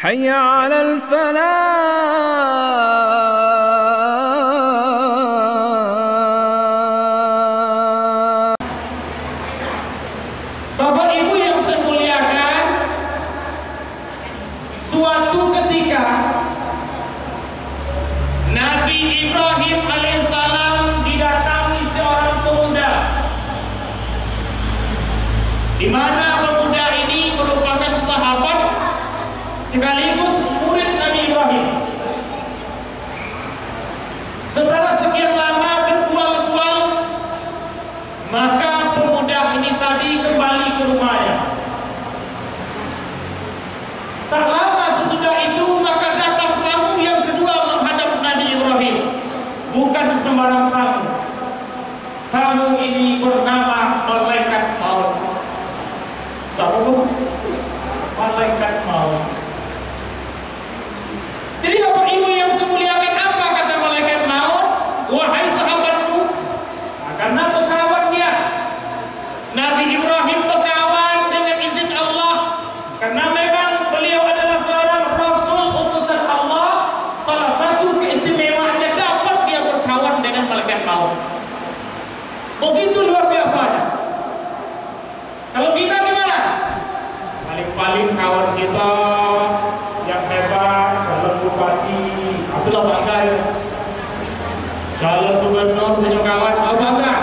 حي على الفلاح. Bapak Ibu yang saya muliakan, suatu ketika Nabi Ibrahim alaihissalam didatangi seorang pemuda, di mana pemuda ini merupakan sahabat sekaligus murid Nabi Ibrahim. Setelah sekian lama berbual-bual, maka pemuda ini tadi kembali ke rumahnya. Tak lama sesudah itu, maka datang tamu yang kedua menghadap Nabi Ibrahim. Bukan sembarang tamu. Tamu ini bernama malaikat maut. Siapa itu? Malaikat maut. Jadi Bapak Ibu yang saya muliakan, apa kata malaikat maut? Wahai sahabatku, karena berkawan dia. Nabi Ibrahim berkawan dengan izin Allah, karena memang beliau adalah seorang Rasul utusan Allah. Salah satu keistimewaannya dapat dia berkawan dengan malaikat maut. Begitu luar biasanya. Kalau kita gimana? Paling-paling kawan kita yang hebat, calon bupati, itulah bangga ya. Calon gubernur punya kawan, bangga.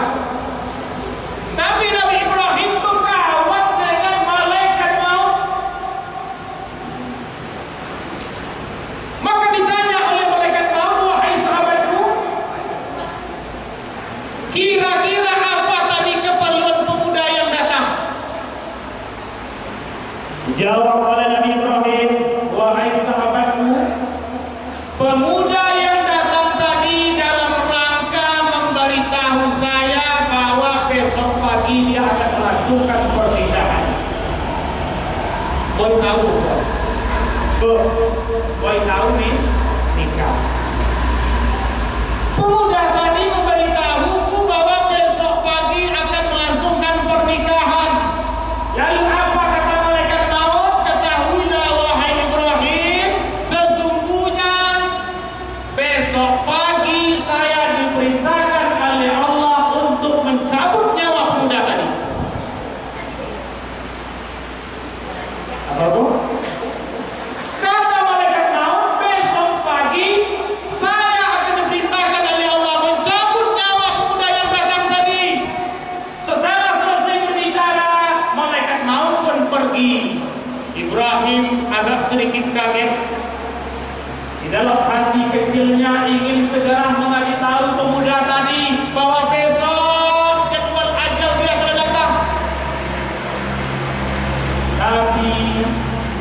Tapi Nabi Ibrahim berkawan dengan malaikat maut. Maka ditanya oleh malaikat maut, wahai sahabatku, kira-kira apa tadi keperluan pemuda yang datang? Jawab oleh Nabi Ibrahim, wahai sahabatku, pemuda yang datang tadi dalam rangka memberitahu saya bahwa besok pagi dia akan melangsungkan pernikahan. Boy tahu, boy tahu nih nikah. Pemuda tadi memberitahuku bahwa besok pagi akan melangsungkan pernikahan. Lalu apa kata malaikat maut? Ketahuilah wahai Ibrahim, sesungguhnya besok pagi saya diperintahkan oleh Allah untuk mencabut nyawa pemuda tadi. Apa itu? Kata malaikat maut, besok pagi saya akan diperintahkan oleh Allah mencabut nyawa pemuda yang datang tadi. Setelah selesai berbicara, malaikat maut pun pergi. Ibrahim agak sedikit kaget. Di dalam hati kecilnya ingin segera mengasih tahu pemuda tadi bahwa besok jadwal ajal dia akan datang. Tapi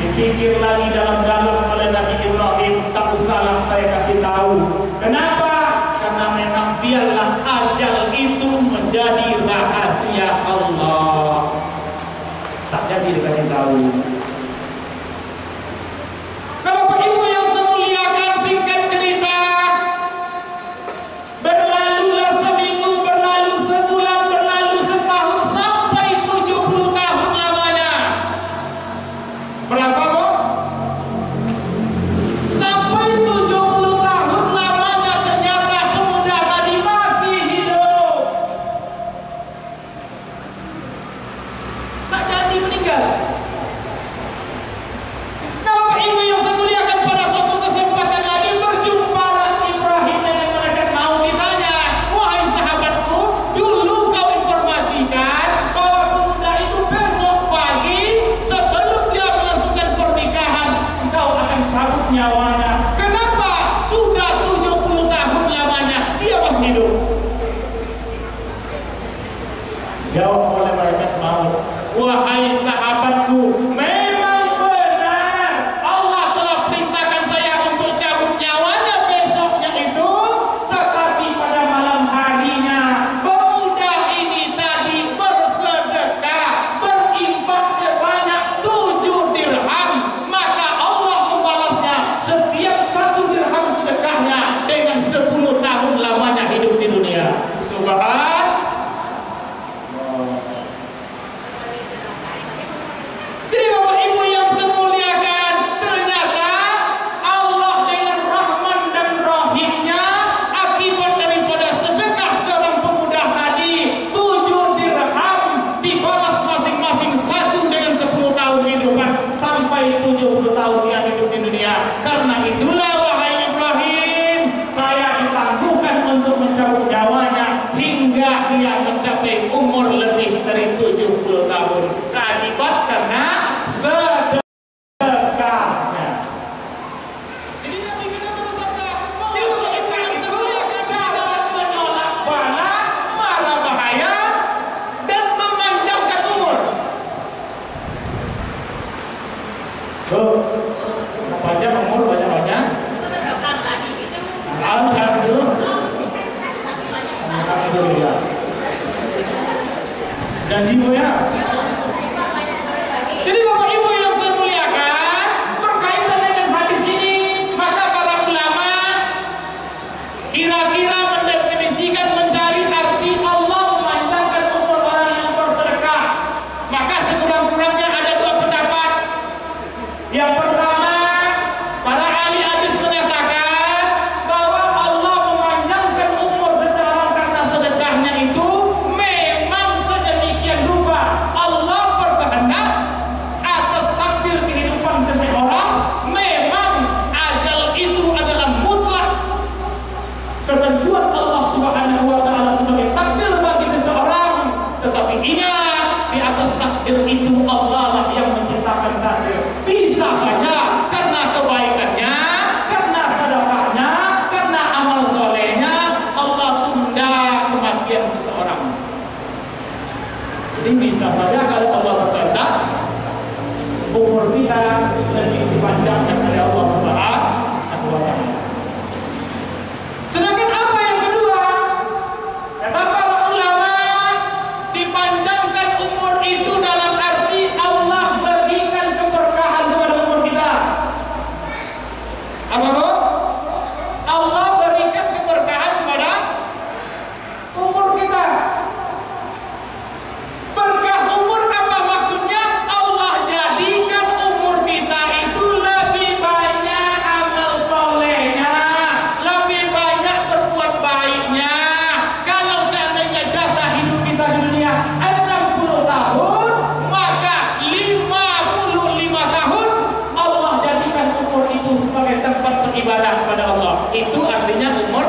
dipikir lagi dalam-dalam oleh Nabi Ibrahim, tak usahlah saya kasih tahu. Kenapa? Karena memang biarlah ajal itu menjadi rahasia Allah. Tak jadi dikasih tahu. Nah, Bapak Ibu yang saya muliakan, singkat cerita, berlalulah seminggu, berlalu sebulan, berlalu setahun, sampai 70 tahun lamanya. Berapa, Bu? Sampai 70 tahun lamanya ternyata pemuda tadi masih hidup. Tak jadi meninggal. Nah, Bapak Ibu yang saya muliakan, pada suatu kesempatan lagi berjumpalah Ibrahim dengan malaikat maut. Ditanya, wahai sahabatku, dulu kau informasikan bahwa pemuda itu besok pagi sebelum dia melangsungkan pernikahan engkau akan cabut nyawanya. Kenapa? Sudah 70 tahun lamanya dia masih hidup. Jawab oleh malaikat maut, wahai sahabatku, memang benar Allah telah perintahkan saya untuk cabut nyawanya besoknya itu, tetapi pada malam harinya pemuda ini tadi bersedekah, berinfak sebanyak 7 dirham, maka Allah membalasnya setiap Karena itulah wahai Ibrahim, saya ditangguhkan untuk mencabut nyawanya hingga dia mencapai umur lebih dari 70 tahun. Akibat karena sedekahnya. Jadi Nabi kita bersabda, justru itu yang semuliakan jangan menolak bala, mara bahaya, dan memanjangkan umur. Panjang umur banyak-banyak. Alhamdulillah. Dan ibu ya. Jadi Bapak Ibu yang saya muliakan, berkaitan dengan hadis ini, maka para ulama kira-kira mendefinisikan mencari arti Allah memanjangkan umur orang yang bersedekah. Maka sekurang-kurangnya ada dua pendapat. Yang pertama, para ahli hadis menyatakan bahwa Allah memanjangkan umur seseorang karena sedekahnya itu memang sedemikian rupa. Allah berkehendak atas takdir kehidupan seseorang, memang ajal itu adalah mutlak ketentuan Allah Subhanahu wa taala sebagai takdir bagi seseorang. Tetapi ingat, di atas takdir itu Allah lah yang menciptakan takdir. Bisa saja karena kebaikannya, karena sedekahnya, karena amal solehnya Allah tunda kematian seseorang. Jadi bisa saja kalau Allah berkehendak umur kita lebih dipanjangkan oleh Allah Subhanahu wa taala. Sedangkan apa yang kedua? Kata para ulama, dipanjangkan umur itu dalam arti Allah berikan keberkahan kepada umur kita. Apa bu? Allah berikan keberkahan kepada umur kita. Berkah umur apa maksudnya? Allah jadikan umur kita itu lebih banyak amal solehnya, lebih banyak berbuat baiknya. Kalau seandainya jatah hidup kita di dunia 60 tahun, maka 55 tahun Allah jadikan umur itu sebagai tempat beribadah kepada Allah. Itu artinya umur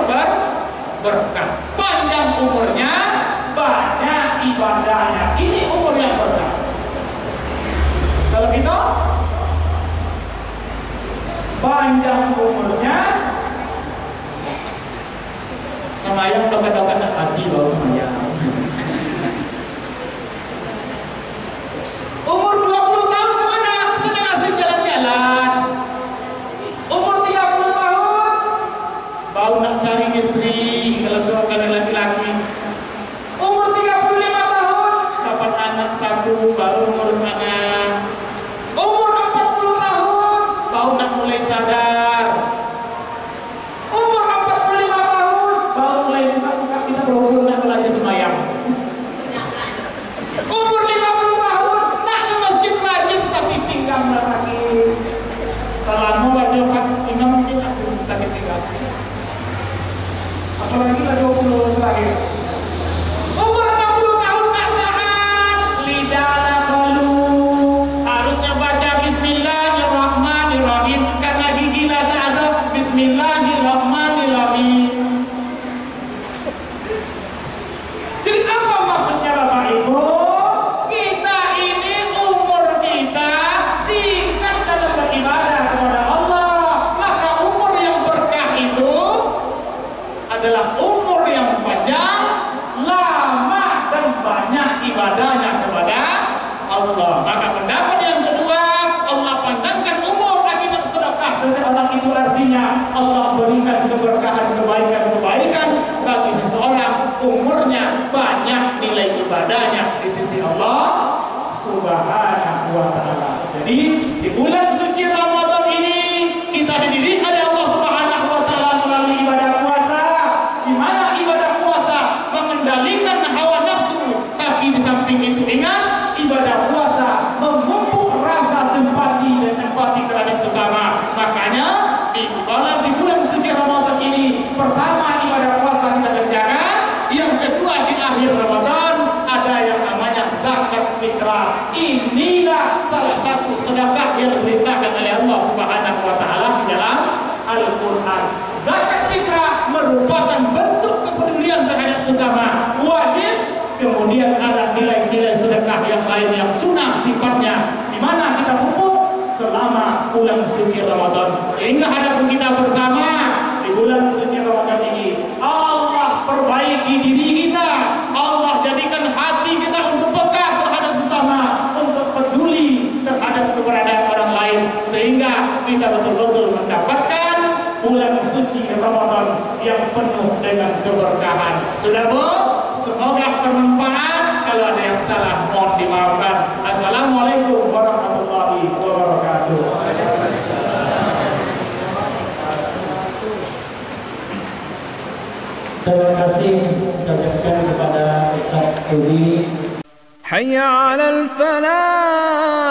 berkah. Panjang umurnya, banyak ibadahnya. Ini umur yang berkah. Kalau kita panjang umurnya, semayang tokat-tokat hati bawa semayang. Umur 20 tahun kemana? Sedang asik jalan-jalan. Umur 30 tahun baru nak cari istri kalau seorang laki-laki. Umur 35 tahun dapat anak satu baru ngurus anak. Umur 40 tahun baru nak mulai sadar. Umur 45 tahun baru mulai buka kita berukur nak belajar semayang. Umur 50 tahun nak ke masjid rajin tapi pinggang sakit. Kalau mau baca imam mungkin aku sakit pinggang. Apalagi lah 20 terakhir. Umur 60 tahun tak tahan, lidahnya kalu. Harusnya baca Bismillahirrahmanirrahim karena gigi lah tak ada Bismillahirrahmanirrahim. Jadi apa maksudnya Bapak Ibu? Kita ini umur kita singkat dalam beribadah kepada Allah. Maka umur yang berkah itu adalah umur yang panjang, lama, dan banyak ibadahnya kepada Allah. Maka pendapat yang kedua, Allah panjangkan umur akibat sedekah seseorang itu artinya Allah berikan keberkahan, kebaikan bagi seseorang, umurnya banyak, nilai ibadahnya di sisi Allah Subhanahu wa taala. Jadi di bulan suci Ramadan ini kita dididik oleh Allah Subhanahu wa taala melalui ibadah puasa, di mana ibadah puasa mengendalikan hawa nafsu, tapi di samping itu ingat, ibadah puasa memupuk rasa simpati dan empati terhadap sesama. Makanya di bulan suci Ramadan ini, pertama ibadah puasa kita kerjakan, yang kedua di akhir Ramadan ada yang namanya zakat fitrah. Inilah salah satu sedekah yang diperintahkan oleh Allah suci Ramadan. Sehingga hadapun kita bersama di bulan suci Ramadan ini, Allah perbaiki diri kita, Allah jadikan hati kita untuk peka terhadap sesama, untuk peduli terhadap keberadaan orang lain, sehingga kita betul-betul mendapatkan bulan suci Ramadan yang penuh dengan keberkahan. Sudah Bu? Semoga bermanfaat. Kalau ada yang salah mohon dimaafkan. Assalamualaikum warahmatullahi wabarakatuh. Terima kasih ucapkan kepada Ustaz Udi. حي على الفلاح